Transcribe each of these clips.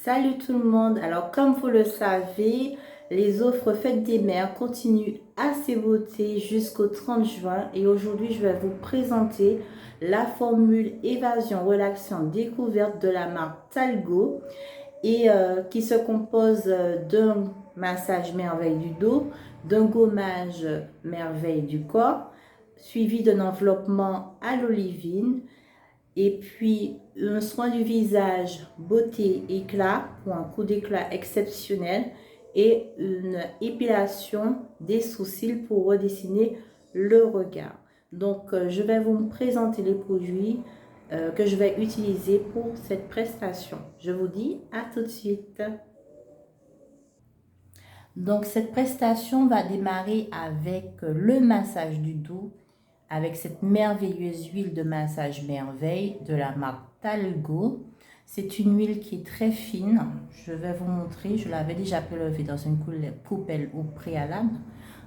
Salut tout le monde. Alors comme vous le savez, les offres Fête des Mères continuent à s'évoter jusqu'au 30 juin et aujourd'hui je vais vous présenter la formule évasion relaxation découverte de la marque Talgo et qui se compose d'un massage merveille du dos, d'un gommage merveille du corps, suivi d'un enveloppement à l'olivine et puis, un soin du visage, beauté, éclat, pour un coup d'éclat exceptionnel. Et une épilation des sourcils pour redessiner le regard. Donc, je vais vous présenter les produits que je vais utiliser pour cette prestation. Je vous dis à tout de suite. Donc, cette prestation va démarrer avec le massage du dos avec cette merveilleuse huile de massage merveille de la marque Talgo. C'est une huile qui est très fine. Je vais vous montrer. Je l'avais déjà prélevée dans une poubelle au préalable.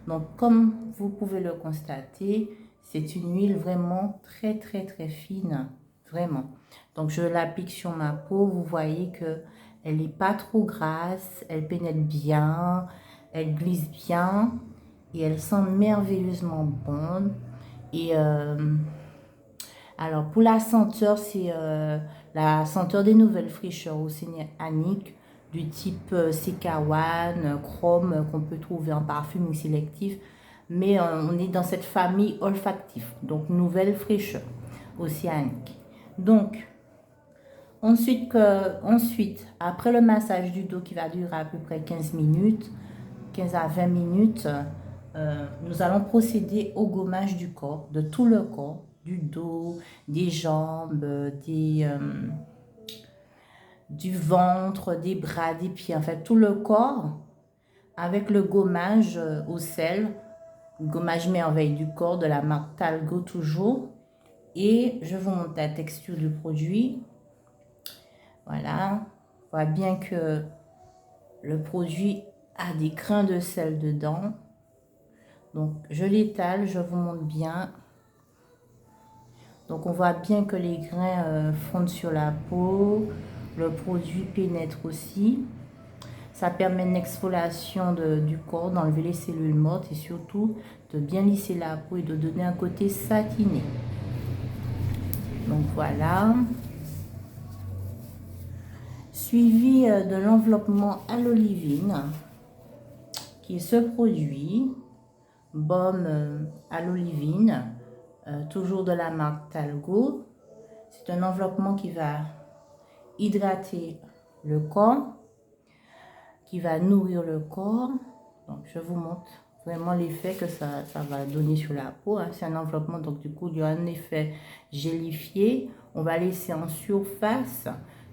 Donc, comme vous pouvez le constater, c'est une huile vraiment très fine. Vraiment. Donc, je l'applique sur ma peau. Vous voyez que elle n'est pas trop grasse. Elle pénètre bien. Elle glisse bien. Et elle sent merveilleusement bonne. Et alors, pour la senteur, c'est la senteur des nouvelles fraîcheurs océaniques du type Sekawan, Chrome, qu'on peut trouver en parfum ou sélectif. Mais on est dans cette famille olfactive, donc nouvelle fraîcheur océanique. Donc, ensuite, après le massage du dos qui va durer à peu près 15 minutes, 15 à 20 minutes, nous allons procéder au gommage du corps, de tout le corps, du dos, des jambes, du ventre, des bras, des pieds, en fait tout le corps avec le gommage au sel, gommage merveille du corps de la marque Talgo toujours. Et je vous montre la texture du produit. Voilà, on voit bien que le produit a des grains de sel dedans. Donc, je l'étale, je vous montre bien. Donc, on voit bien que les grains fondent sur la peau. Le produit pénètre aussi. Ça permet une exfoliation du corps, d'enlever les cellules mortes et surtout de bien lisser la peau et de donner un côté satiné. Donc, voilà. Suivi de l'enveloppement à l'olivine, qui est ce produit. Baume à l'olivine, toujours de la marque Talgo. C'est un enveloppement qui va hydrater le corps, qui va nourrir le corps. Donc, je vous montre vraiment l'effet que ça va donner sur la peau. Hein. C'est un enveloppement, donc du coup, il y a un effet gélifié. On va laisser en surface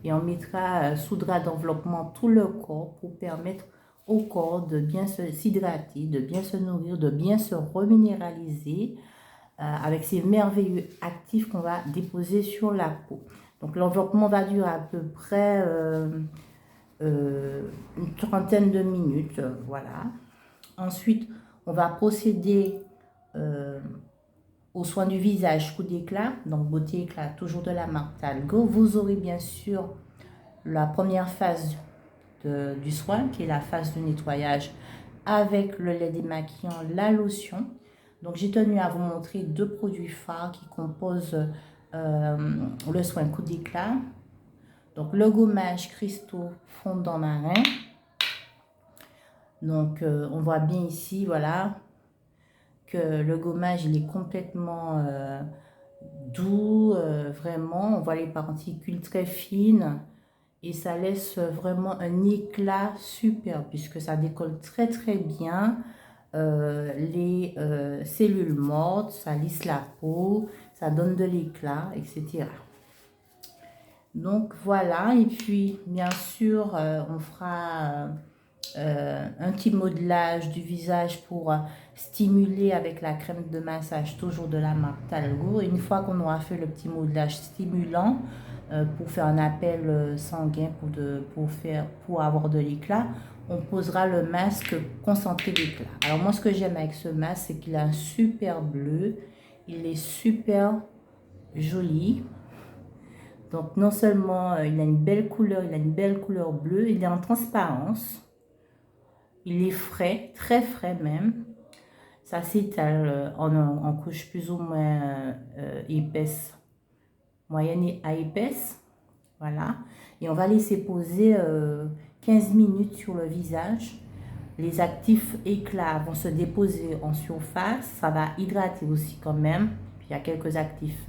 et on mettra sous drap d'enveloppement tout le corps pour permettre au corps de bien s'hydrater, de bien se nourrir, de bien se reminéraliser avec ces merveilleux actifs qu'on va déposer sur la peau. Donc l'enveloppement va durer à peu près une trentaine de minutes, voilà. Ensuite, on va procéder aux soins du visage coup d'éclat, donc beauté éclat, toujours de la marque Talgo. Vous aurez bien sûr la première phase du soin, qui est la phase de nettoyage avec le lait démaquillant, la lotion. Donc, j'ai tenu à vous montrer deux produits phares qui composent le soin coup d'éclat. Donc, le gommage cristaux fondant marin. Donc, on voit bien ici, voilà, que le gommage, il est complètement doux, vraiment. On voit les particules très fines. Et ça laisse vraiment un éclat super puisque ça décolle très bien les cellules mortes, ça lisse la peau, ça donne de l'éclat, etc. Donc voilà, et puis bien sûr, on fera un petit modelage du visage pour stimuler avec la crème de massage toujours de la marque Talgo. Et une fois qu'on aura fait le petit modelage stimulant pour faire un appel sanguin pour avoir de l'éclat, on posera le masque concentré d'éclat. Alors moi ce que j'aime avec ce masque, c'est qu'il a un super bleu, il est super joli. Donc non seulement il a une belle couleur, il a une belle couleur bleue, il est en transparence. Il est frais, très frais même. Ça s'étale en couche plus ou moins épaisse, moyenne et à épaisse. Voilà. Et on va laisser poser 15 minutes sur le visage. Les actifs éclats vont se déposer en surface. Ça va hydrater aussi quand même. Puis il y a quelques actifs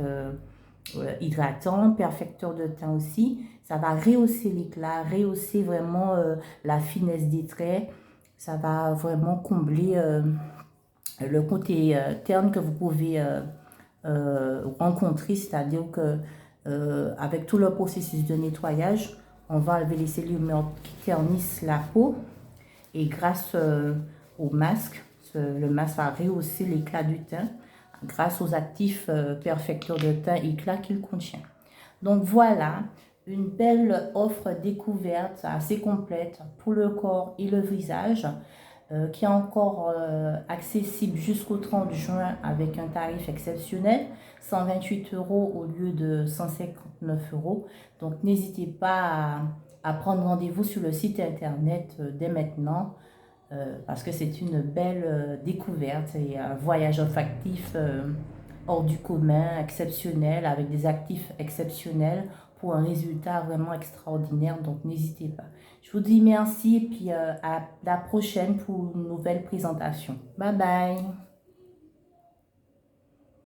hydratants, perfecteurs de teint aussi. Ça va rehausser l'éclat, rehausser vraiment la finesse des traits. Ça va vraiment combler le côté terne que vous pouvez rencontrer, c'est-à-dire que avec tout le processus de nettoyage, on va enlever les cellules mortes qui ternissent la peau et grâce au masque, le masque va rehausser l'éclat du teint grâce aux actifs perfecteurs de teint éclat qu'il contient. Donc voilà, une belle offre découverte assez complète pour le corps et le visage qui est encore accessible jusqu'au 30 juin avec un tarif exceptionnel, 128 € au lieu de 159 €. Donc n'hésitez pas à prendre rendez-vous sur le site internet dès maintenant parce que c'est une belle découverte et un voyage olfactif hors du commun, exceptionnel, avec des actifs exceptionnels pour un résultat vraiment extraordinaire. Donc n'hésitez pas. Je vous dis merci et puis à la prochaine pour une nouvelle présentation. Bye bye.